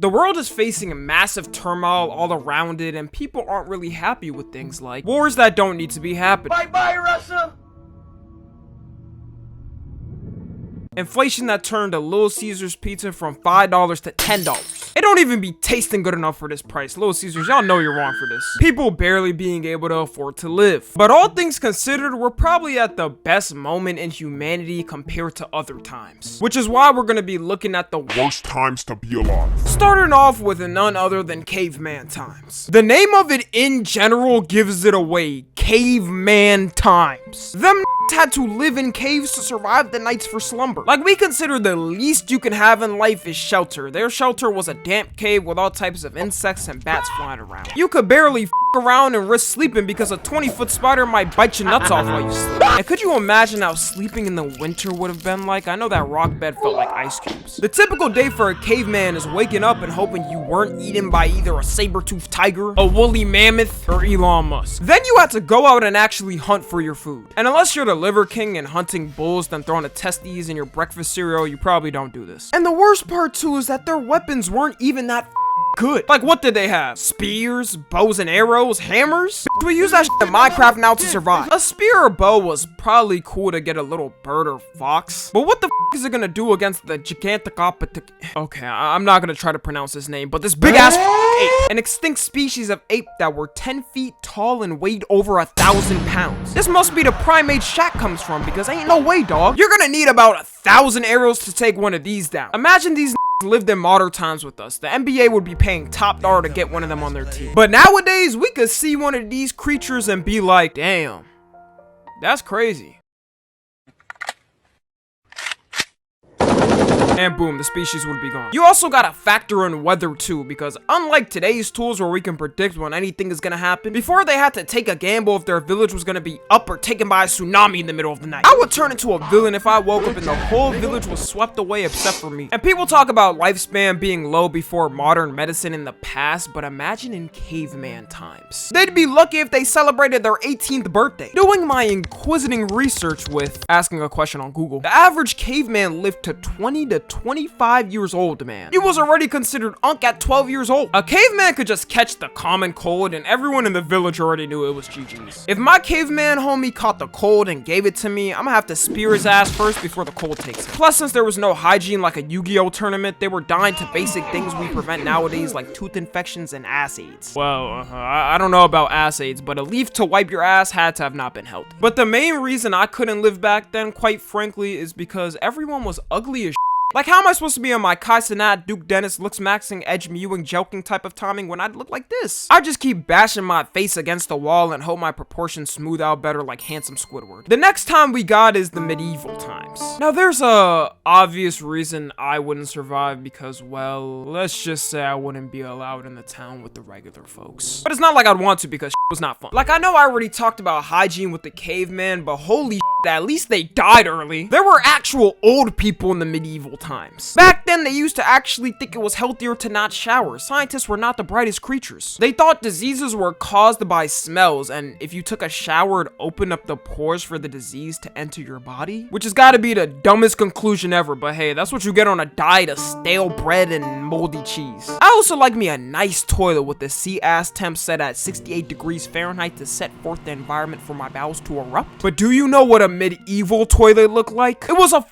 The world is facing a massive turmoil all around it, and people aren't really happy with things like wars that don't need to be happening. Bye-bye, Russia! Inflation that turned a Little Caesars pizza from $5 to $10. It don't even be tasting good enough for this price. Little Caesars, y'all know you're wrong for this. People barely being able to afford to live. But all things considered, we're probably at the best moment in humanity compared to other times. Which is why we're gonna be looking at the worst times to be alive. Starting off with none other than Caveman Times. The name of it in general gives it away. Caveman Times. Them had to live in caves to survive the nights for slumber. Like, we consider the least you can have in life is shelter. Their shelter was a damp cave with all types of insects and bats flying around. You could barely around and risk sleeping because a 20-foot spider might bite your nuts off while you sleep. And could you imagine how sleeping in the winter would have been like? I know that rock bed felt like ice cubes. The typical day for a caveman is waking up and hoping you weren't eaten by either a saber-toothed tiger, a woolly mammoth, or Elon Musk. Then you had to go out and actually hunt for your food. And unless you're the liver king and hunting bulls then throwing a testes in your breakfast cereal, you probably don't do this. And the worst part too is that their weapons weren't even that good. Like, what did they have? Spears, bows and arrows, hammers? We use that shit in Minecraft now to survive. A spear or bow was probably cool to get a little bird or fox, but what the is it gonna do against the Gigantocopatic? Okay, I'm not gonna try to pronounce his name, but this big ass ape, an extinct species of ape that were 10 feet tall and weighed over 1,000 pounds. This must be the primate Shaq comes from, because ain't no way, dog. You're gonna need about 1,000 arrows to take one of these down. Imagine these lived in modern times with us. The NBA would be paying top dollar to get one of them on their team. But nowadays, we could see one of these creatures and be like, damn, that's crazy. And boom, the species would be gone. You also gotta factor in weather too, because unlike today's tools where we can predict when anything is gonna happen, before they had to take a gamble if their village was gonna be up or taken by a tsunami in the middle of the night. I would turn into a villain if I woke up and the whole village was swept away except for me. And people talk about lifespan being low before modern medicine in the past, but imagine in caveman times. They'd be lucky if they celebrated their 18th birthday. Doing my inquisiting research with asking a question on Google, the average caveman lived to 20 to 25 years old, man. He was already considered unk at 12 years old. A caveman could just catch the common cold and everyone in the village already knew it was GG's. If my caveman homie caught the cold and gave it to me, I'm gonna have to spear his ass first before the cold takes him. Plus, since there was no hygiene like a Yu-Gi-Oh tournament, they were dying to basic things we prevent nowadays like tooth infections and ass aids. Well, I don't know about ass aids, but a leaf to wipe your ass had to have not been healthy. But the main reason I couldn't live back then, quite frankly, is because everyone was ugly as shit. Like, how am I supposed to be on my Kai Cenat, Duke Dennis, looks maxing, edge mewing, joking type of timing when I look like this? I just keep bashing my face against the wall and hope my proportions smooth out better like handsome Squidward. The next time we got is the medieval times. Now, there's a obvious reason I wouldn't survive because, well, let's just say I wouldn't be allowed in the town with the regular folks. But it's not like I'd want to because was not fun. Like, I know I already talked about hygiene with the caveman, but holy at least they died early. There were actual old people in the medieval times. Back then, they used to actually think it was healthier to not shower. Scientists were not the brightest creatures. They thought diseases were caused by smells, and if you took a shower, it opened up the pores for the disease to enter your body, which has got to be the dumbest conclusion ever, but hey, that's what you get on a diet of stale bread and moldy cheese. I also like me a nice toilet with the sea-ass temp set at 68 degrees Fahrenheit to set forth the environment for my bowels to erupt. But do you know what a medieval toilet looked like? It was a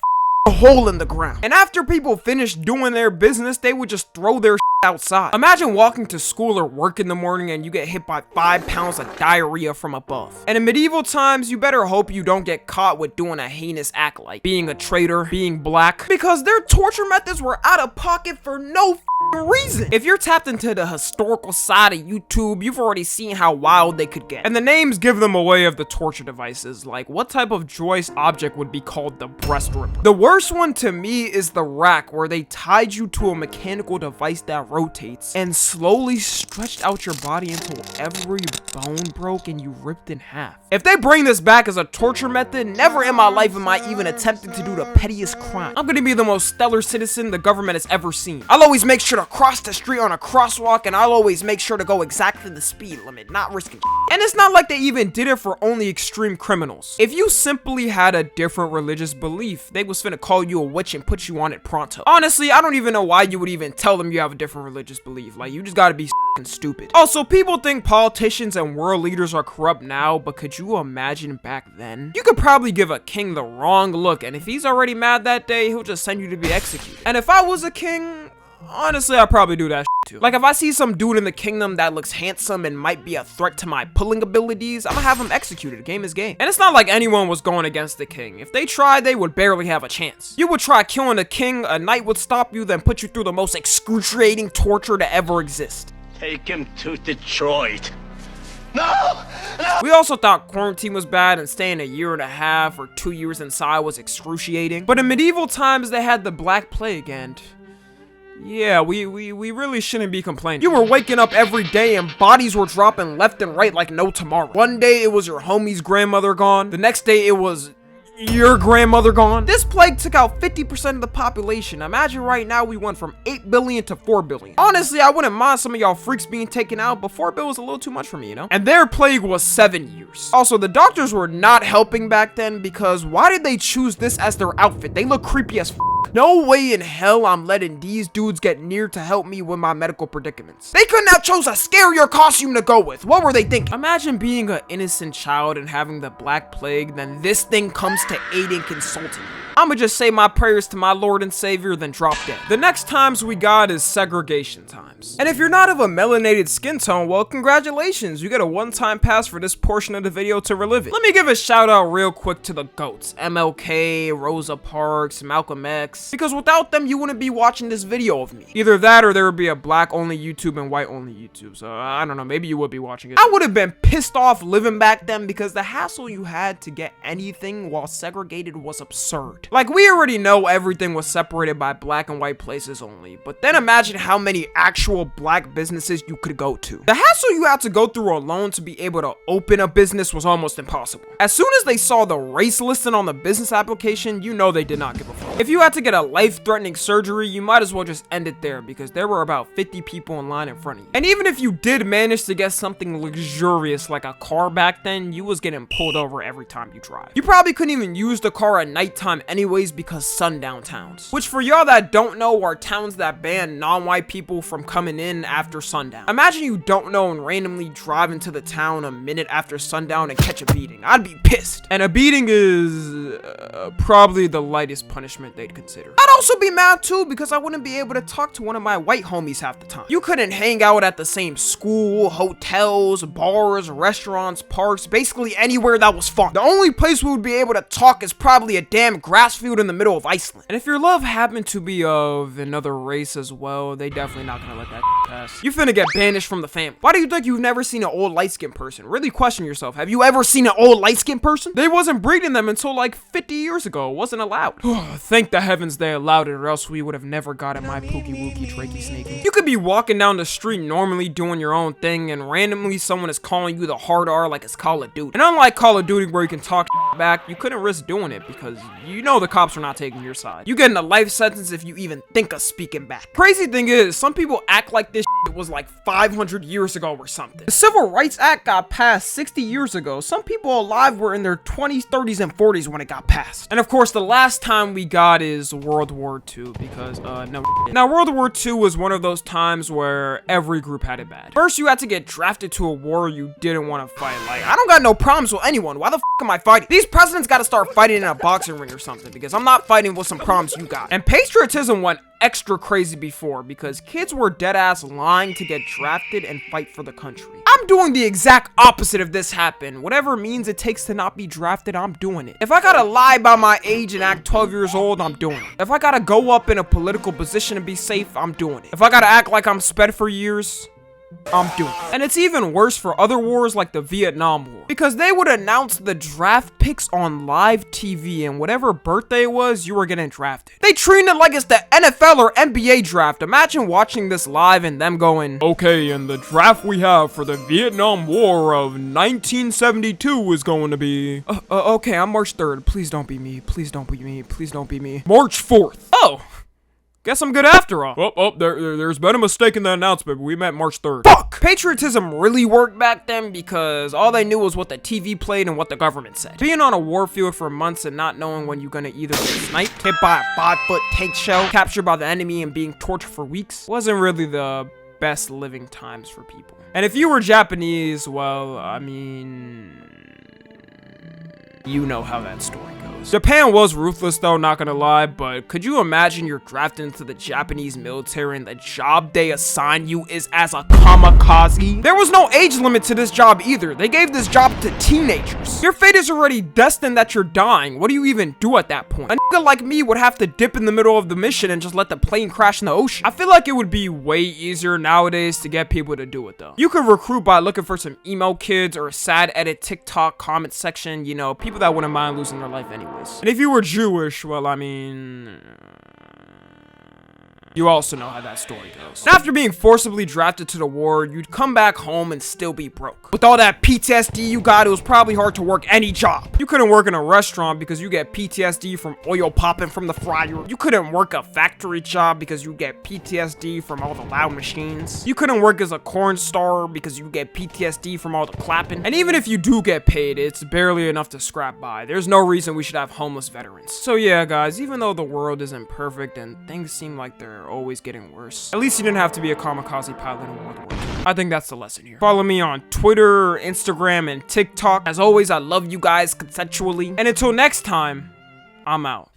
hole in the ground. And after people finished doing their business, they would just throw their outside. Imagine walking to school or work in the morning and you get hit by 5 pounds of diarrhea from above. And in medieval times, you better hope you don't get caught with doing a heinous act like being a traitor, being black, because their torture methods were out of pocket for no reason. If you're tapped into the historical side of YouTube, you've already seen how wild they could get. And the names give them away of the torture devices. Like, what type of joist object would be called the breast rip? The worst one to me is the rack, where they tied you to a mechanical device that rotates and slowly stretched out your body until every bone broke and you ripped in half. If they bring this back as a torture method, never in my life am I even attempting to do the pettiest crime. I'm gonna be the most stellar citizen the government has ever seen. I'll always make sure to cross the street on a crosswalk, and I'll always make sure to go exactly the speed limit, not risking. And it's not like they even did it for only extreme criminals. If you simply had a different religious belief, they was finna call you a witch and put you on it pronto. Honestly, I don't even know why you would even tell them you have a different for religious belief. Like, you just gotta be stupid. Also, people think politicians and world leaders are corrupt now, but could you imagine back then? You could probably give a king the wrong look, and if he's already mad that day, he'll just send you to be executed. And if I was a king, honestly, I'd probably do that too. Like, if I see some dude in the kingdom that looks handsome and might be a threat to my pulling abilities, I'm gonna have him executed. Game is game. And it's not like anyone was going against the king. If they tried, they would barely have a chance. You would try killing a king, a knight would stop you, then put you through the most excruciating torture to ever exist. Take him to Detroit. No! No! We also thought quarantine was bad and staying a year and a half or 2 years inside was excruciating. But in medieval times, they had the Black Plague and... yeah, we really shouldn't be complaining. You were waking up every day and bodies were dropping left and right like no tomorrow. One day it was your homie's grandmother gone. The next day it was your grandmother gone. This plague took out 50% of the population. Imagine right now we went from 8 billion to 4 billion. Honestly, I wouldn't mind some of y'all freaks being taken out, but 4 billion was a little too much for me, you know? And their plague was 7 years. Also, the doctors were not helping back then because why did they choose this as their outfit? They look creepy as f. No way in hell I'm letting these dudes get near to help me with my medical predicaments. They couldn't have chose a scarier costume to go with. What were they thinking? Imagine being an innocent child and having the Black Plague, then this thing comes to aid and consulting you. I'ma just say my prayers to my Lord and Savior, then drop dead. The next times we got is segregation times. And if you're not of a melanated skin tone, well, congratulations. You get a one-time pass for this portion of the video to relive it. Let me give a shout out real quick to the GOATs. MLK, Rosa Parks, Malcolm X. Because without them, you wouldn't be watching this video of me. Either that or there would be a black-only YouTube and white-only YouTube. So, I don't know, maybe you would be watching it. I would have been pissed off living back then because the hassle you had to get anything while segregated was absurd. Like, we already know everything was separated by black and white places only, but then imagine how many actual black businesses you could go to. The hassle you had to go through alone to be able to open a business was almost impossible. As soon as they saw the race listed on the business application, you know they did not give a fuck. If you had to get a life-threatening surgery, you might as well just end it there because there were about 50 people in line in front of you. And even if you did manage to get something luxurious like a car back then, you was getting pulled over every time you drive. You probably couldn't even use the car at nighttime anyways because sundown towns. Which for y'all that don't know are towns that ban non-white people from coming in after sundown. Imagine you don't know and randomly drive into the town a minute after sundown and catch a beating. I'd be pissed. And a beating is probably the lightest punishment they'd consider. I'd also be mad too because I wouldn't be able to talk to one of my white homies half the time. You couldn't hang out at the same school, hotels, bars, restaurants, parks, basically anywhere that was fun. The only place we would be able to talk is probably a damn grass field in the middle of Iceland. And if your love happened to be of another race as well, they definitely not gonna let that pass. You finna get banished from the family. Why do you think you've never seen an old light-skinned person? Really question yourself. Have you ever seen an old light-skinned person? They wasn't breeding them until like 50 years ago. It wasn't allowed. Thank the heavens they allowed it, or else we would have never gotten my pookie wookie trachea snaking. You could be walking down the street normally doing your own thing, and randomly someone is calling you the hard R like it's Call of Duty. And unlike Call of Duty where you can talk back, you couldn't risk doing it because you know the cops are not taking your side. You getting a life sentence if you even think of speaking back. Crazy thing is, some people act like this was like 500 years ago or something. The Civil Rights Act got passed 60 years ago. Some people alive were in their 20s, 30s, and 40s when it got passed. And of course, the last time we got is World War II because, no. Now, World War II was one of those times where every group had it bad. First, you had to get drafted to a war you didn't want to fight. Like, I don't got no problems with anyone. Why the f am I fighting? These presidents got to start fighting in a boxing ring or something because I'm not fighting with some problems you got. And patriotism went extra crazy before because kids were dead ass lying to get drafted and fight for the country. I'm doing the exact opposite of this happen. Whatever means it takes to not be drafted, I'm doing it. If I gotta lie about my age and act 12 years old, I'm doing it. If I gotta go up in a political position to be safe, I'm doing it. If I gotta act like I'm sped for years, I'm doing it. And it's even worse for other wars like the Vietnam War because they would announce the draft picks on live TV and whatever birthday it was, you were getting drafted. They treat it like it's the NFL or NBA draft. Imagine watching this live and them going, okay, and the draft we have for the Vietnam War of 1972 is going to be, okay, I'm March 3rd. Please don't be me. Please don't be me. Please don't be me. March 4th. Oh. Guess I'm good after all. There's been a mistake in the announcement, but we meant March 3rd. Fuck! Patriotism really worked back then because all they knew was what the TV played and what the government said. Being on a warfield for months and not knowing when you're gonna either get sniped, hit by a 5-foot tank shell, captured by the enemy, and being tortured for weeks wasn't really the best living times for people. And if you were Japanese, well, I mean, you know how that story goes. Japan was ruthless though, not gonna lie, but could you imagine you're drafted into the Japanese military and the job they assign you is as a kamikaze? There was no age limit to this job either. They gave this job to teenagers. Your fate is already destined that you're dying. What do you even do at that point? A nigga like me would have to dip in the middle of the mission and just let the plane crash in the ocean. I feel like it would be way easier nowadays to get people to do it though. You could recruit by looking for some emo kids or a sad edit TikTok comment section, you know, people that wouldn't mind losing their life anyways. And if you were Jewish, well, I mean, you also know how that story goes. And after being forcibly drafted to the war, you'd come back home and still be broke. With all that PTSD you got, it was probably hard to work any job. You couldn't work in a restaurant because you get PTSD from oil popping from the fryer. You couldn't work a factory job because you get PTSD from all the loud machines. You couldn't work as a corn star because you get PTSD from all the clapping. And even if you do get paid, it's barely enough to scrap by. There's no reason we should have homeless veterans. So yeah, guys, even though the world isn't perfect and things seem like they're always getting worse, at least you didn't have to be a kamikaze pilot in World War II. I think that's the lesson here. Follow me on Twitter, Instagram, and TikTok. As always, I love you guys consensually. And until next time, I'm out.